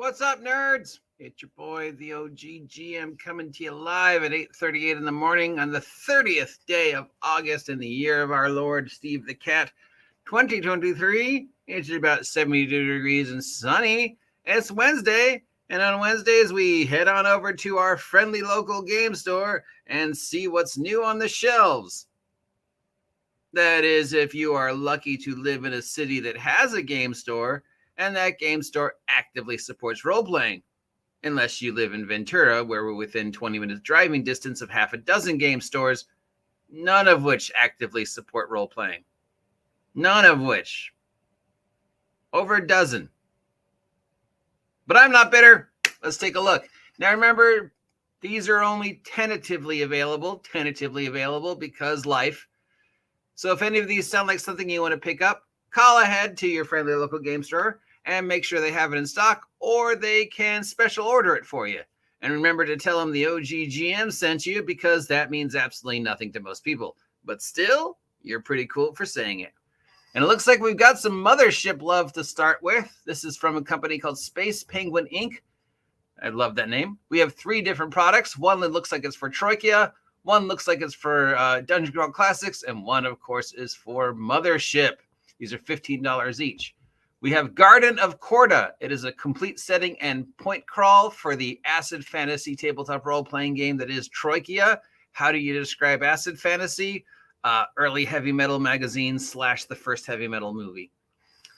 What's up, nerds? It's your boy, the OG GM, coming to you live at 8:38 in the morning on the 30th day of August in the year of our Lord, Steve the Cat, 2023. It's about 72 degrees and sunny. It's Wednesday, and on Wednesdays, we head on over to our friendly local game store and see what's new on the shelves. That is, if you are lucky to live in a city that has a game store, and that game store actively supports role-playing. Unless you live in Ventura, where we're within 20 minutes driving distance of half a dozen game stores, none of which actively support role-playing. None of which. Over a dozen. But I'm not bitter. Let's take a look. Now remember, these are only tentatively available because life. So if any of these sound like something you want to pick up, call ahead to your friendly local game store and make sure they have it in stock, or they can special order it for you. And remember to tell them the OG GM sent you, because that means absolutely nothing to most people. But still, you're pretty cool for saying it. And it looks like we've got some Mothership love to start with. This is from a company called Space Penguin Inc. I love that name. We have 3 different products. One that looks like it's for Troika, one looks like it's for Dungeon Crawl Classics, and one, of course, is for Mothership. These are $15 each. We have Garden of Corda. It is a complete setting and point crawl for the acid fantasy tabletop role-playing game that is Troika. How do you describe acid fantasy? Early heavy metal magazine / the first heavy metal movie.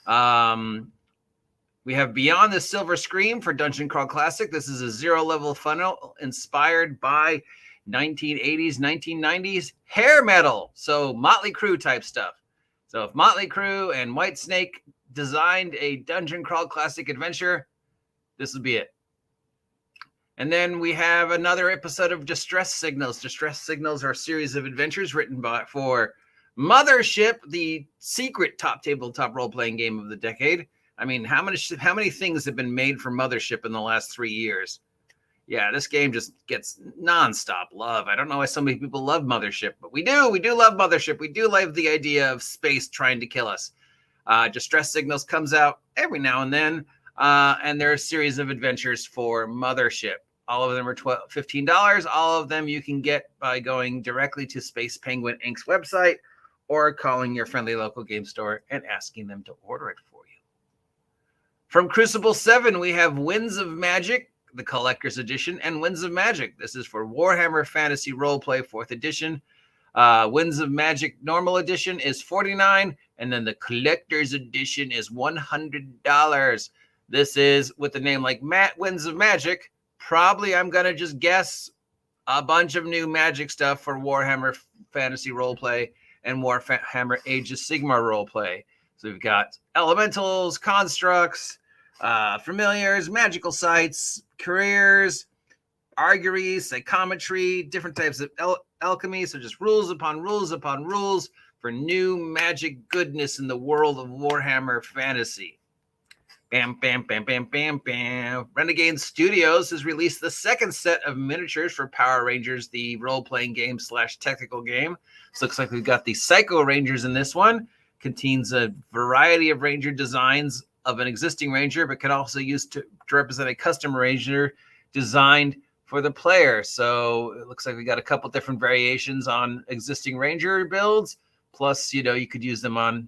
We have Beyond the Silver Scream for Dungeon Crawl Classic. This is a 0-level funnel inspired by 1980s, 1990s hair metal. So Motley Crue type stuff. So if Motley Crue and Whitesnake designed a Dungeon Crawl Classic adventure, this will be it. And then we have another episode of Distress Signals. Distress Signals are a series of adventures written for Mothership, the secret top tabletop role-playing game of the decade. I mean, how many things have been made for Mothership in the last 3 years? Yeah, this game just gets nonstop love. I don't know why so many people love Mothership, but we do. We do love Mothership. We do love the idea of space trying to kill us. Distress Signals comes out every now and then, and there are a series of adventures for Mothership. All of them are $15. All of them you can get by going directly to Space Penguin Inc.'s website or calling your friendly local game store and asking them to order it for you. From Crucible 7, we have Winds of Magic, the Collector's Edition, and Winds of Magic. This is for Warhammer Fantasy Roleplay 4th Edition. Winds of Magic Normal Edition is $49, and then the Collector's Edition is $100. This is, with a name like Winds of Magic, probably, I'm going to just guess, a bunch of new magic stuff for Warhammer Fantasy Roleplay and Warhammer Age of Sigmar Roleplay. So we've got elementals, constructs, familiars, magical sites, careers, auguries, psychometry, different types of alchemy. So just rules upon rules upon rules for new magic goodness in the world of Warhammer Fantasy. Bam, bam, bam, bam, bam, bam. Renegades Studios has released the second set of miniatures for Power Rangers, the role-playing game / technical game. So looks like we've got the Psycho Rangers in this one. Contains a variety of ranger designs of an existing ranger, but can also use to represent a custom ranger designed for the player. So it looks like we got a couple different variations on existing ranger builds. Plus, you could use them on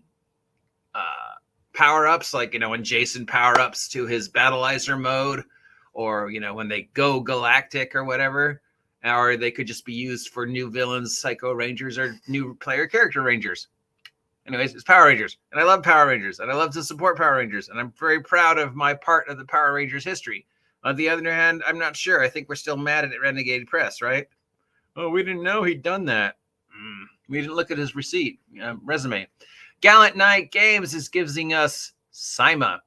power-ups, like, when Jason power-ups to his Battleizer mode, or, when they go galactic or whatever, or they could just be used for new villains, Psycho Rangers, or new player character Rangers. Anyways, it's Power Rangers, and I love Power Rangers, and I love to support Power Rangers, and I'm very proud of my part of the Power Rangers history. On the other hand, I'm not sure. I think we're still mad at Renegade Press, right? Oh, we didn't know he'd done that. We didn't look at his resume. Gallant Knight Games is giving us Sima.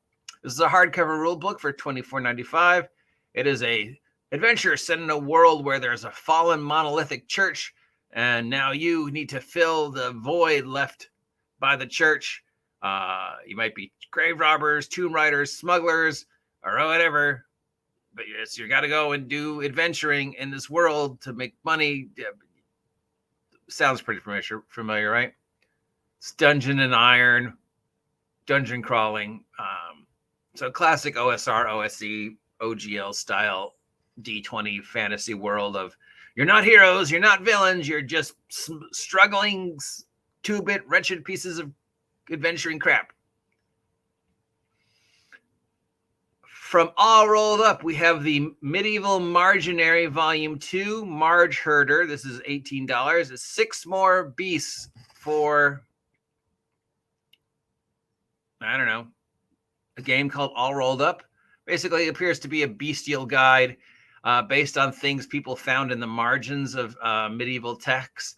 This is a hardcover rule book for $24.95. It is a adventure set in a world where there's a fallen monolithic church, and now you need to fill the void left by the church. You might be grave robbers, tomb raiders, smugglers, or whatever. But yes, you got to go and do adventuring in this world to make money. Sounds pretty familiar, right? It's Dungeon and Iron, dungeon crawling. So classic OSR, OSC, OGL style D20 fantasy world of you're not heroes, you're not villains, you're just struggling 2-bit wretched pieces of adventuring crap. From All Rolled Up, we have the Medieval Marginary Volume 2, Marge Herder. This is $18. It's 6 more beasts for, I don't know, a game called All Rolled Up. Basically, it appears to be a bestial guide based on things people found in the margins of medieval texts.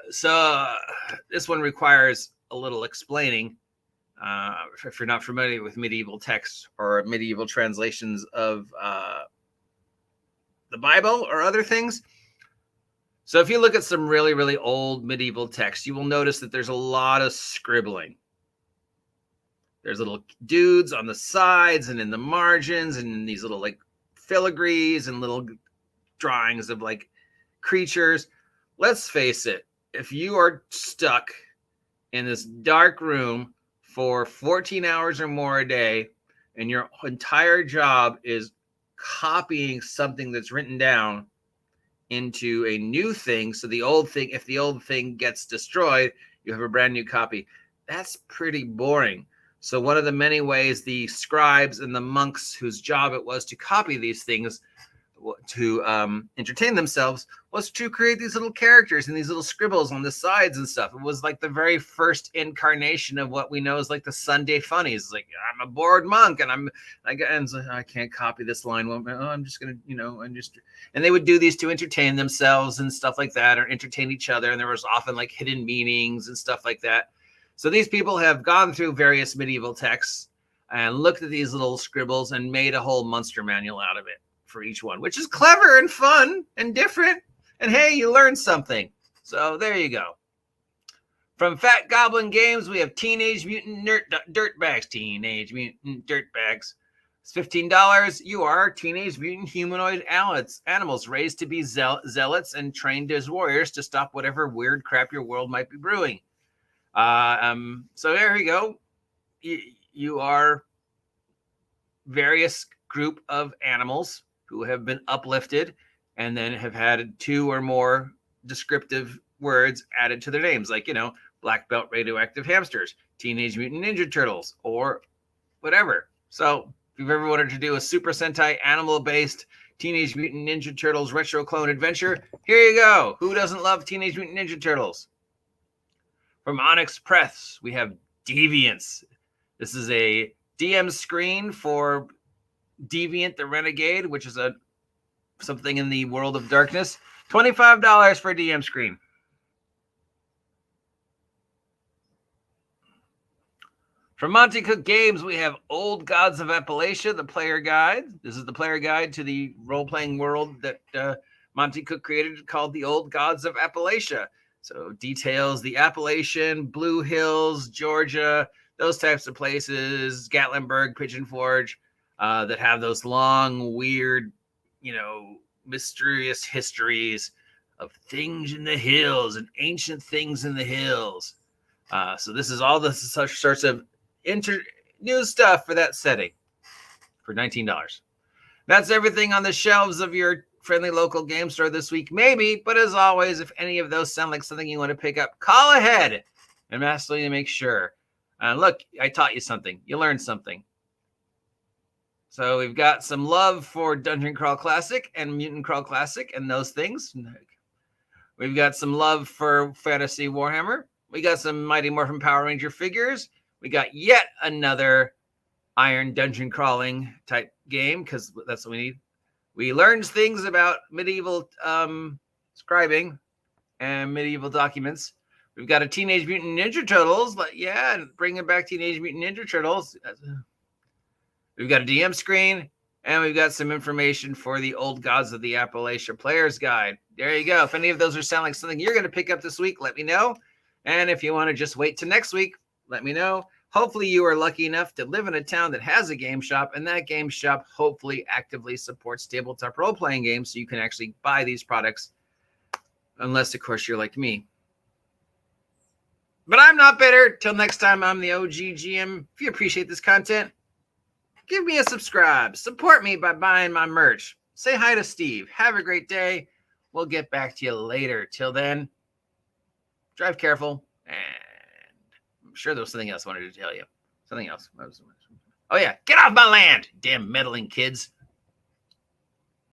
So this one requires a little explaining. If you're not familiar with medieval texts or medieval translations of the Bible or other things. So if you look at some really, really old medieval texts, you will notice that there's a lot of scribbling. There's little dudes on the sides and in the margins and in these little like filigrees and little drawings of like creatures. Let's face it, if you are stuck in this dark room for 14 hours or more a day, and your entire job is copying something that's written down into a new thing, so the old thing, if the old thing gets destroyed, you have a brand new copy. That's pretty boring. So one of the many ways the scribes and the monks whose job it was to copy these things to entertain themselves was to create these little characters and these little scribbles on the sides and stuff. It was like the very first incarnation of what we know as like the Sunday funnies. Like, I'm a bored monk and I can't copy this line. Well, I'm just gonna, and they would do these to entertain themselves and stuff like that, or entertain each other. And there was often like hidden meanings and stuff like that. So these people have gone through various medieval texts and looked at these little scribbles and made a whole monster manual out of it for each one, which is clever and fun and different. And hey, you learn something. So there you go. From Fat Goblin Games, we have Teenage Mutant Dirtbags. Teenage Mutant Dirtbags. It's $15. You are Teenage Mutant humanoid animals raised to be zealots and trained as warriors to stop whatever weird crap your world might be brewing. So there you go. You are various group of animals who have been uplifted and then have had 2 or more descriptive words added to their names, like, black belt radioactive hamsters, Teenage Mutant Ninja Turtles, or whatever. So if you've ever wanted to do a Super Sentai animal-based Teenage Mutant Ninja Turtles retro clone adventure, here you go. Who doesn't love Teenage Mutant Ninja Turtles? From Onyx Press, we have Deviants. This is a DM screen for Deviant the Renegade, which is something in the world of darkness. $25 for a DM screen. From Monty Cook Games, we have Old Gods of Appalachia, the player guide. This is the player guide to the role-playing world that Monty Cook created, called the Old Gods of Appalachia. So details the Appalachian, Blue Hills, Georgia, those types of places, Gatlinburg, Pigeon Forge, that have those long, weird, mysterious histories of things in the hills and ancient things in the hills. So this is all the such sorts of new stuff for that setting for $19. That's everything on the shelves of your friendly local game store this week, maybe. But as always, if any of those sound like something you want to pick up, call ahead and massively to make sure. Look, I taught you something. You learned something. So we've got some love for Dungeon Crawl Classic and Mutant Crawl Classic and those things. We've got some love for Fantasy Warhammer. We got some Mighty Morphin Power Ranger figures. We got yet another Iron Dungeon Crawling type game, because that's what we need. We learned things about medieval scribing and medieval documents. We've got a Teenage Mutant Ninja Turtles. Yeah, bringing back Teenage Mutant Ninja Turtles. We've got a DM screen, and we've got some information for the Old Gods of the Appalachia Player's Guide. There you go. If any of those are sound like something you're going to pick up this week, let me know. And if you want to just wait till next week, let me know. Hopefully you are lucky enough to live in a town that has a game shop, and that game shop hopefully actively supports tabletop role-playing games so you can actually buy these products, unless, of course, you're like me. But I'm not bitter. Till next time, I'm the OG GM. If you appreciate this content, give me a subscribe. Support me by buying my merch. Say hi to Steve. Have a great day. We'll get back to you later. Till then, drive careful. And I'm sure there was something else I wanted to tell you. Something else. Oh, yeah. Get off my land, damn meddling kids.